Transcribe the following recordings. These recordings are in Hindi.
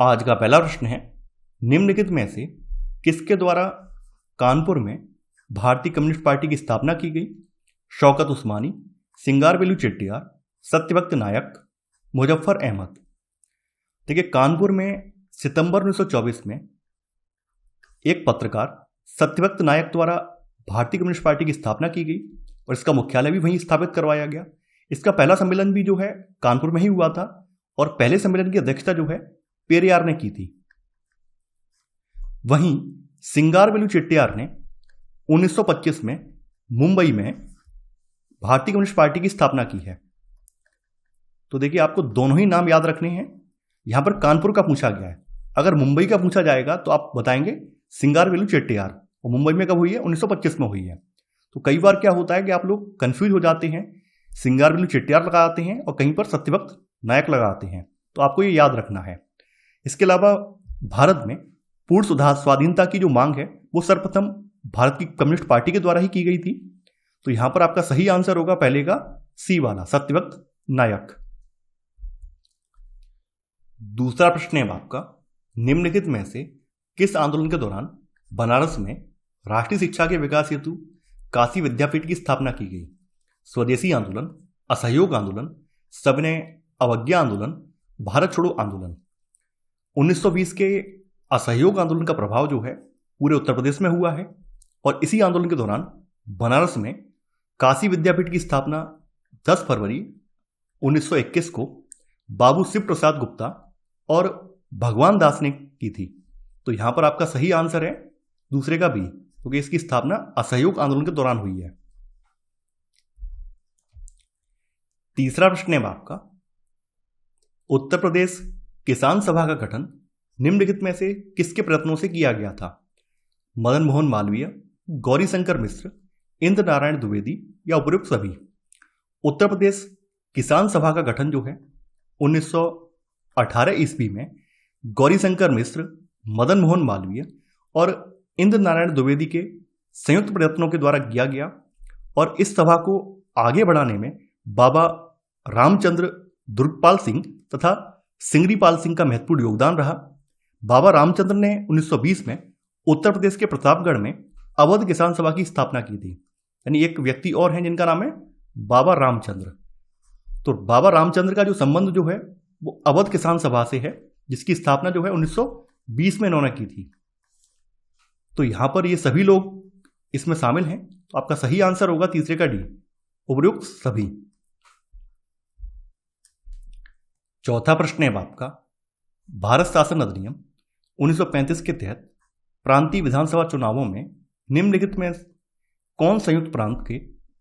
आज का पहला प्रश्न है, निम्नलिखित में से किसके द्वारा कानपुर में भारतीय कम्युनिस्ट पार्टी की स्थापना की गई? शौकत उस्मानी, सिंगारवेलु चेट्टियार, सत्यवक्त नायक, मुजफ्फर अहमद। देखिए, कानपुर में सितंबर 1924 में एक पत्रकार सत्यवक्त नायक द्वारा भारतीय कम्युनिस्ट पार्टी की स्थापना की गई और इसका मुख्यालय भी वहीं स्थापित करवाया गया। इसका पहला सम्मेलन भी जो है कानपुर में ही हुआ था और पहले सम्मेलन की अध्यक्षता जो है पेरियार ने की थी। वहीं सिंगारवेलु चेट्टियार ने 1925 में मुंबई में भारतीय कम्युनिस्ट पार्टी की स्थापना की है। तो देखिए, आपको दोनों ही नाम याद रखने हैं। यहां पर कानपुर का पूछा गया है, अगर मुंबई का पूछा जाएगा तो आप बताएंगे सिंगारवेलु चेट्टियार, और मुंबई में कब हुई है? 1925 में हुई है। तो कई बार क्या होता है कि आप लोग कंफ्यूज हो जाते हैं, सिंगारवेलु चेट्टियार लगाते हैं और कहीं पर सत्यवक्त नायक लगाते हैं, तो आपको ये याद रखना है। इसके अलावा भारत में पूर्ण स्वाधीनता की जो मांग है वो सर्वप्रथम भारत की कम्युनिस्ट पार्टी के द्वारा ही की गई थी। तो यहां पर आपका सही आंसर होगा पहले का सी वाला, सत्यवक्त नायक। दूसरा प्रश्न है आपका, निम्नलिखित में से किस आंदोलन के दौरान बनारस में राष्ट्रीय शिक्षा के विकास हेतु काशी विद्यापीठ की स्थापना की गई? स्वदेशी आंदोलन, असहयोग आंदोलन, सविनय अवज्ञा आंदोलन, भारत छोड़ो आंदोलन। 1920 के असहयोग आंदोलन का प्रभाव जो है पूरे उत्तर प्रदेश में हुआ है और इसी आंदोलन के दौरान बनारस में काशी विद्यापीठ की स्थापना 10 फरवरी 1921 को बाबू शिव प्रसाद गुप्ता और भगवान दास ने की थी। तो यहां पर आपका सही आंसर है दूसरे का बी, क्योंकि इसकी स्थापना असहयोग आंदोलन के दौरान हुई है। तीसरा प्रश्न है आपका, उत्तर प्रदेश किसान सभा का गठन निम्नलिखित में से किसके प्रयत्नों से किया गया था? मदन मोहन मालवीय, गौरीशंकर मिश्र, इंद्र नारायण द्विवेदी या उपयुक्त सभी? उत्तर प्रदेश किसान सभा का गठन जो है 1918 ईस्वी में गौरीशंकर मिश्र, मदन मोहन मालवीय और इंद्र नारायण द्विवेदी के संयुक्त प्रयत्नों के द्वारा किया गया और इस सभा को आगे बढ़ाने में बाबा रामचंद्र दुर्गपाल सिंह तथा सिंगरीपाल सिंह का महत्वपूर्ण योगदान रहा। बाबा रामचंद्र ने 1920 में उत्तर प्रदेश के प्रतापगढ़ में अवध किसान सभा की स्थापना की थी। यानी एक व्यक्ति और हैं जिनका नाम है बाबा रामचंद्र। तो बाबा रामचंद्र का जो संबंध जो है वो अवध किसान सभा से है, जिसकी स्थापना जो है 1920 में इन्होंने की थी। तो यहां पर ये सभी लोग इसमें शामिल हैं। तो आपका सही आंसर होगा तीसरे का डी, उपयुक्त सभी। चौथा प्रश्न है आपका, भारत शासन अधिनियम 1935 के तहत प्रांतीय विधानसभा चुनावों में निम्नलिखित में कौन संयुक्त प्रांत के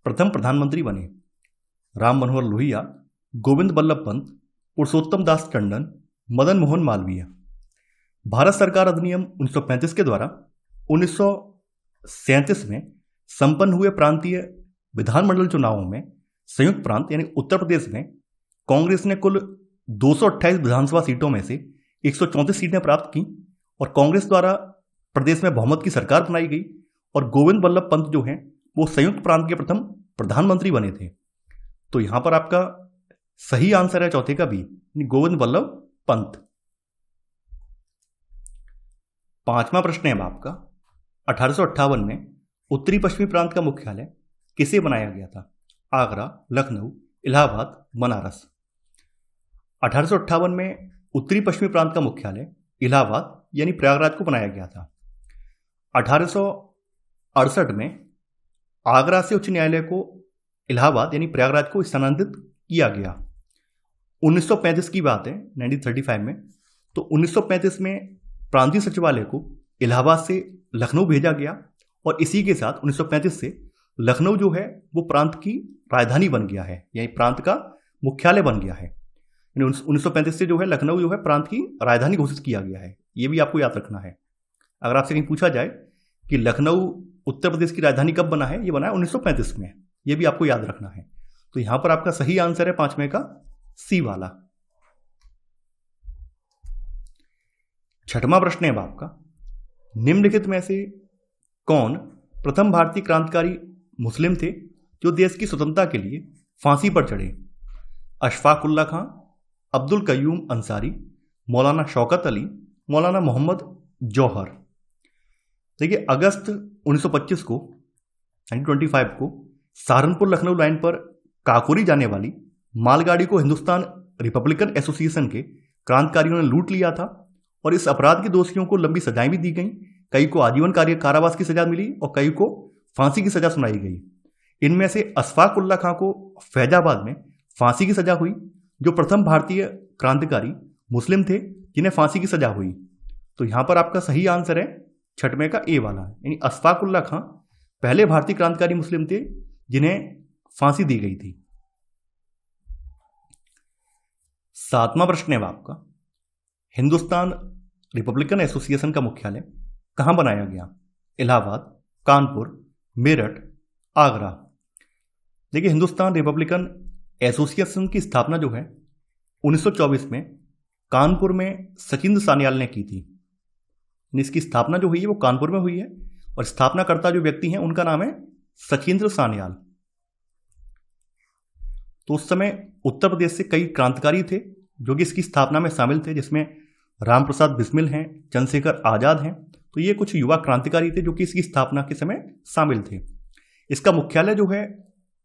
प्रथम प्रधानमंत्री बने? राम मनोहर लोहिया, गोविंद बल्लभ पंत, पुरुषोत्तम दास टंडन, मदन मोहन मालवीय। भारत सरकार अधिनियम 1935 के द्वारा 1937 में संपन्न हुए प्रांतीय विधानमंडल चुनावों में संयुक्त प्रांत यानी उत्तर प्रदेश में कांग्रेस ने कुल 228 विधानसभा सीटों में से 134 सीटें प्राप्त की और कांग्रेस द्वारा प्रदेश में बहुमत की सरकार बनाई गई और गोविंद बल्लभ पंत जो हैं वो संयुक्त प्रांत के प्रथम प्रधानमंत्री बने थे। तो यहां पर आपका सही आंसर है चौथे का बी, गोविंद बल्लभ पंत। पांचवा प्रश्न है आपका, 1858 में उत्तरी पश्चिमी प्रांत का मुख्यालय किसे बनाया गया था? आगरा, लखनऊ, इलाहाबाद, बनारस। 1858 में उत्तरी पश्चिमी प्रांत का मुख्यालय इलाहाबाद यानी प्रयागराज को बनाया गया था। 1868 में आगरा से उच्च न्यायालय को इलाहाबाद यानी प्रयागराज को स्थानांतरित किया गया। 1935 की बात है, 1935 में। तो 1935 में प्रांतीय सचिवालय को इलाहाबाद से लखनऊ भेजा गया और इसी के साथ 1935 से लखनऊ जो है वो प्रांत की राजधानी बन गया है, यानी प्रांत का मुख्यालय बन गया है। 1935 से जो है लखनऊ जो है प्रांत की राजधानी घोषित किया गया है। ये भी आपको याद रखना है। अगर आपसे कहीं पूछा जाए कि लखनऊ उत्तर प्रदेश की राजधानी कब बना है, ये बना है 1935 में। ये भी आपको याद रखना है। तो यहां पर आपका सही आंसर है पांचवें का सी वाला। छठवां प्रश्न है आपका, निम्नलिखित में से कौन प्रथम भारतीय क्रांतिकारी मुस्लिम थे जो देश की स्वतंत्रता के लिए फांसी पर चढ़े? अशफाक उल्ला खां, अब्दुल कयूम अंसारी, मौलाना शौकत अली, मौलाना मोहम्मद जौहर। देखिए अगस्त 1925 को 1925 को सहारनपुर लखनऊ लाइन पर काकोरी जाने वाली मालगाड़ी को हिंदुस्तान रिपब्लिकन एसोसिएशन के क्रांतिकारियों ने लूट लिया था और इस अपराध के दोषियों को लंबी सजाएं भी दी गई। कई को आजीवन कारावास की सजा मिली और कई को फांसी की सजा सुनाई गई। इनमें से अशफाक उल्लाह खां को फैजाबाद में फांसी की सजा हुई, जो प्रथम भारतीय क्रांतिकारी मुस्लिम थे जिन्हें फांसी की सजा हुई। तो यहां पर आपका सही आंसर है छठवें का ए वाला, यानी अशफाक उल्लाह खां पहले भारतीय क्रांतिकारी मुस्लिम थे जिन्हें फांसी दी गई थी। 7वां प्रश्न है आपका, हिंदुस्तान रिपब्लिकन एसोसिएशन का मुख्यालय कहां बनाया गया? इलाहाबाद, कानपुर, मेरठ, आगरा। देखिए हिंदुस्तान रिपब्लिकन एसोसिएशन की स्थापना जो है 1924 में कानपुर में सचिंद्र सान्याल ने की थी। इसकी स्थापना जो हुई है वो कानपुर में हुई है और स्थापनाकर्ता जो व्यक्ति हैं उनका नाम है सचिंद्र सान्याल। तो उस समय उत्तर प्रदेश से कई क्रांतिकारी थे जो कि इसकी स्थापना में शामिल थे, जिसमें राम प्रसाद बिस्मिल हैं, चंद्रशेखर आजाद हैं। तो ये कुछ युवा क्रांतिकारी थे जो कि इसकी स्थापना के समय शामिल थे। इसका मुख्यालय जो है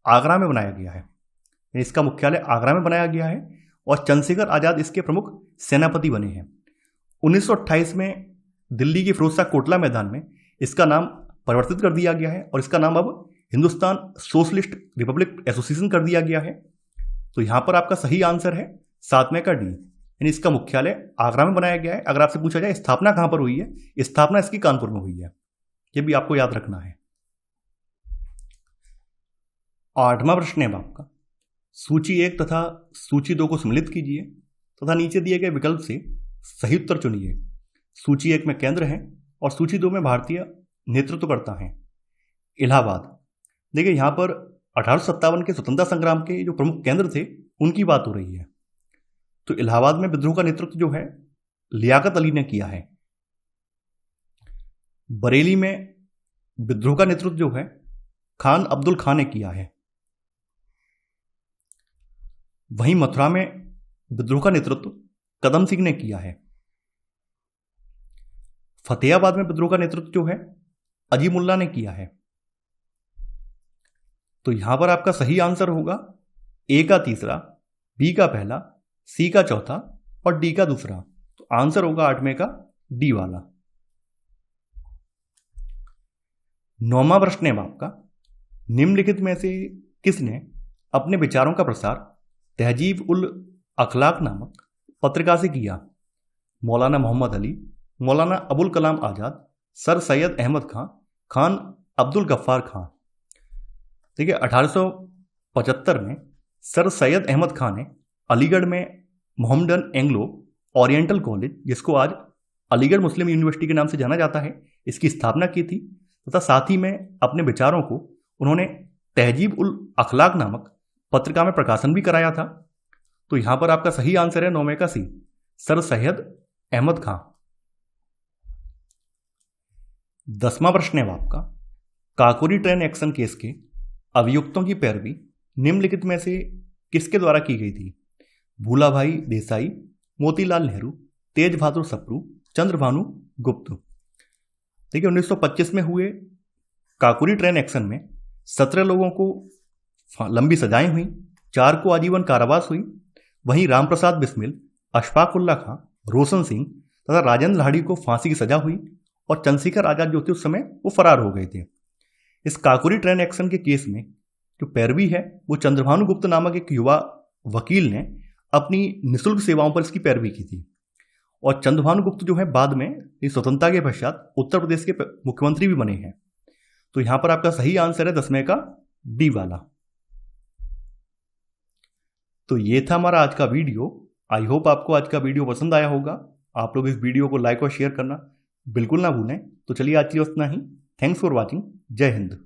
आगरा में बनाया गया है, इसका मुख्यालय आगरा में बनाया गया है और चंद्रशेखर आजाद इसके प्रमुख सेनापति बने हैं। 1928 में दिल्ली के फिरोज शाह कोटला मैदान में इसका नाम परिवर्तित कर दिया गया है और इसका नाम अब हिंदुस्तान सोशलिस्ट रिपब्लिक एसोसिएशन कर दिया गया है। तो यहां पर आपका सही आंसर है 7वें का डी, यानी इसका मुख्यालय आगरा में बनाया गया है। अगर आपसे पूछा जाए स्थापना कहां पर हुई है, स्थापना इसकी कानपुर में हुई है, यह भी आपको याद रखना है। 8वां प्रश्न है आपका, सूची 1 तथा सूची 2 को सम्मिलित कीजिए तथा नीचे दिए गए विकल्प से सही उत्तर चुनिए। सूची 1 में केंद्र है और सूची 2 में भारतीय नेतृत्वकर्ता हैं। इलाहाबाद, देखिए यहां पर 1857 के स्वतंत्रता संग्राम के जो प्रमुख केंद्र थे उनकी बात हो रही है। तो इलाहाबाद में विद्रोह का नेतृत्व जो है लियाकत अली ने किया है। बरेली में विद्रोह का नेतृत्व जो है खान अब्दुल खान ने किया है। वहीं मथुरा में विद्रोह का नेतृत्व कदम सिंह ने किया है। फतेहाबाद में विद्रोह का नेतृत्व जो है अजीमुल्ला ने किया है। तो यहां पर आपका सही आंसर होगा ए का तीसरा, बी का पहला, सी का चौथा और डी का दूसरा। तो आंसर होगा 8वें का डी वाला। 9वां प्रश्न है आपका, निम्नलिखित में से किसने अपने विचारों का प्रसार तहजीब उल अखलाक नामक पत्रिका से किया? मौलाना मोहम्मद अली, मौलाना अबुल कलाम आजाद, सर सैयद अहमद खां, खान अब्दुल गफ्फार खां। देखिए 1875 में सर सैयद अहमद खान ने अलीगढ़ में मोहम्मदन एंग्लो ओरिएंटल कॉलेज, जिसको आज अलीगढ़ मुस्लिम यूनिवर्सिटी के नाम से जाना जाता है, इसकी स्थापना की थी तथा साथ ही में अपने विचारों को उन्होंने तहजीब उल अखलाक नामक पत्रिका में प्रकाशन भी कराया था। तो यहां पर आपका सही आंसर है 9वें का सी, सर सैयद अहमद खां। 10वां प्रश्न है आपका, काकोरी ट्रेन एक्शन केस के अभियुक्तों की पैरवी निम्नलिखित में से किसके द्वारा की गई थी? भूलाभाई देसाई, मोतीलाल नेहरू, तेज बहादुर सप्रू, चंद्रभानु गुप्त। देखिए 1925 में हुए काकोरी ट्रेन एक्शन में 17 लोगों को लंबी सजाएं हुई, 4 को आजीवन कारावास हुई। वहीं रामप्रसाद बिस्मिल, अशफाक उल्लाह खां, रोशन सिंह तथा राजेंद्र लाहिड़ी को फांसी की सजा हुई और चंद्रशेखर आजाद जो थे उस समय वो फरार हो गए थे। इस काकोरी ट्रेन एक्शन के केस में जो पैरवी है वो चंद्रभानु गुप्त नामक एक युवा वकील ने अपनी निःशुल्क सेवाओं पर इसकी पैरवी की थी। और चंद्रभानु गुप्त जो है बाद में इस स्वतंत्रता के पश्चात उत्तर प्रदेश के मुख्यमंत्री भी बने हैं। तो यहां पर आपका सही आंसर है 10वें का डी वाला। तो ये था हमारा आज का वीडियो। आई होप आपको आज का वीडियो पसंद आया होगा। आप लोग इस वीडियो को लाइक और शेयर करना बिल्कुल ना भूलें। तो चलिए आज के लिए इतना ही। Thanks for watching. जय हिंद।